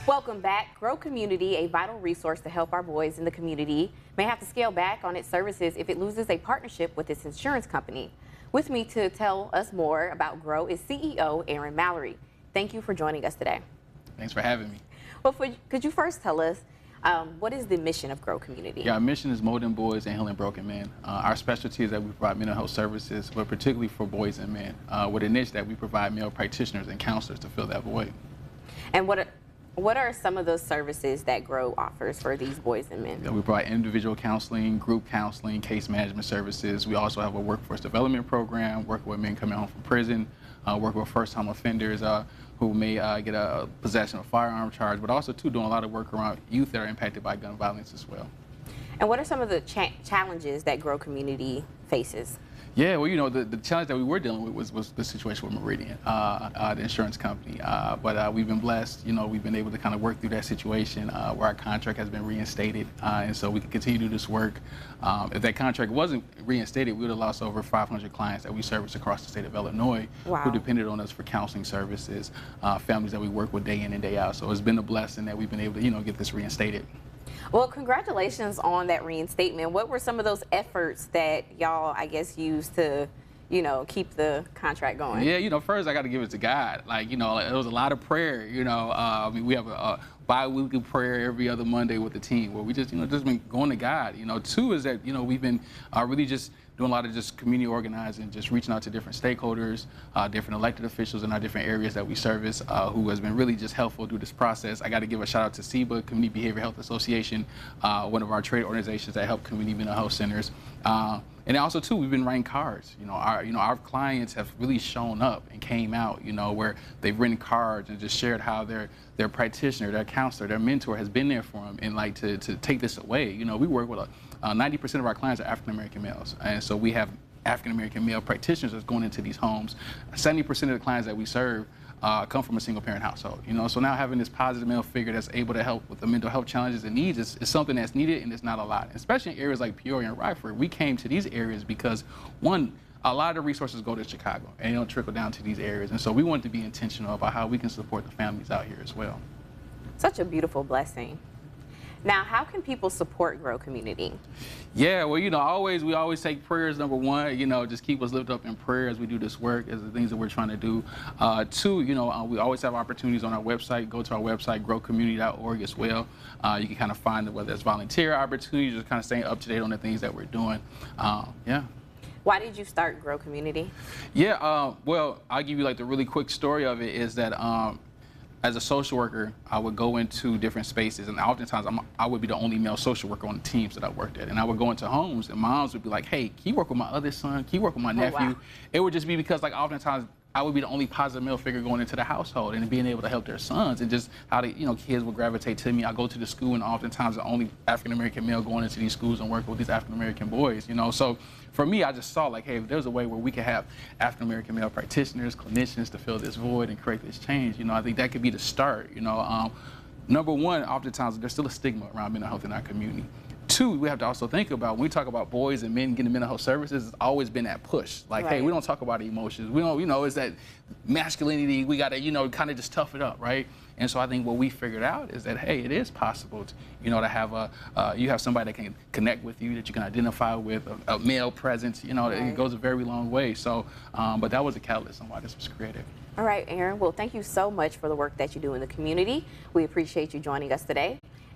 Welcome back. GRO Community, a vital resource to help our boys in the community, may have to scale back on its services if it loses a partnership with its insurance company. With me to tell us more about GRO is CEO Aaron Mallory. Thank you for joining us today. Thanks for having me. Well, could you first tell us what is the mission of GRO Community? Yeah, our mission is molding boys and healing broken men. Our specialty is that we provide mental health services, but particularly for boys and men, with a niche that we provide male practitioners and counselors to fill that void. And what are some of those services that GRO offers for these boys and men? Yeah, we provide individual counseling, group counseling, case management services. We also have a workforce development program, working with men coming home from prison, working with first-time offenders who may get a possession of a firearm charge, but also too doing a lot of work around youth that are impacted by gun violence as well. And what are some of the challenges that GRO Community faces? Yeah, well, you know, the challenge that we were dealing with was the situation with Meridian, the insurance company. But we've been blessed, you know, we've been able to kind of work through that situation where our contract has been reinstated. And so we can continue to do this work. If that contract wasn't reinstated, we would have lost over 500 clients that we service across the state of Illinois. Wow. Who depended on us for counseling services, families that we work with day in and day out. So it's been a blessing that we've been able to, you know, get this reinstated. Well, congratulations on that reinstatement. What were some of those efforts that y'all, I guess, used to, you know, keep the contract going? Yeah, you know, first I got to give it to God. Like, you know, it was a lot of prayer. You know, I mean, we have a bi-weekly prayer every other Monday with the team where we just, you know, just been going to God. You know, two is that, you know, we've been really just doing a lot of just community organizing, just reaching out to different stakeholders, different elected officials in our different areas that we service, who has been really just helpful through this process. I got to give a shout out to CEBA, Community Behavioral Health Association, one of our trade organizations that help community mental health centers. And also too, we've been writing cards. You know, our clients have really shown up and came out. You know, where they've written cards and just shared how their practitioner, their counselor, their mentor has been there for them, and like to take this away. You know, we work with 90% of our clients are African American males, and so we have African American male practitioners that's going into these homes. 70% of the clients that we serve come from a single parent household. You know, so now having this positive male figure that's able to help with the mental health challenges and needs is something that's needed, and it's not a lot. Especially in areas like Peoria and Rockford, we came to these areas because one, a lot of the resources go to Chicago and they don't trickle down to these areas, and so we wanted to be intentional about how we can support the families out here as well. Such a beautiful blessing. Now, how can people support GRO Community? Yeah, well, you know, we always take prayers, number one, you know, just keep us lifted up in prayer as we do this work, as the things that we're trying to do. Two, you know, we always have opportunities on our website. Go to our website, grocommunity.org as well. You can kind of find whether it's volunteer opportunities, just kind of staying up to date on the things that we're doing. Yeah. Why did you start GRO Community? Yeah, well, I'll give you like the really quick story of it is that as a social worker, I would go into different spaces, and oftentimes I would be the only male social worker on the teams that I worked at. And I would go into homes, and moms would be like, "Hey, can you work with my other son? Can you work with my nephew?" Wow. It would just be because, like, oftentimes I would be the only positive male figure going into the household, and being able to help their sons, and just how the, you know, kids would gravitate to me. I go to the school, and oftentimes the only African American male going into these schools and working with these African American boys. You know, so for me, I just saw like, hey, if there's a way where we can have African American male practitioners, clinicians to fill this void and create this change, you know, I think that could be the start. You know, number one, oftentimes there's still a stigma around mental health in our community. Two, we have to also think about when we talk about boys and men getting mental health services, it's always been that push. Like, right. Hey, we don't talk about emotions. We don't, you know, it's that masculinity. We got to, you know, kind of just tough it up, right? And so I think what we figured out is that, hey, it is possible, to, you know, to have you have somebody that can connect with you, that you can identify with, a male presence, you know, right. It goes a very long way. So, but that was a catalyst on why this was created. All right, Aaron. Well, thank you so much for the work that you do in the community. We appreciate you joining us today.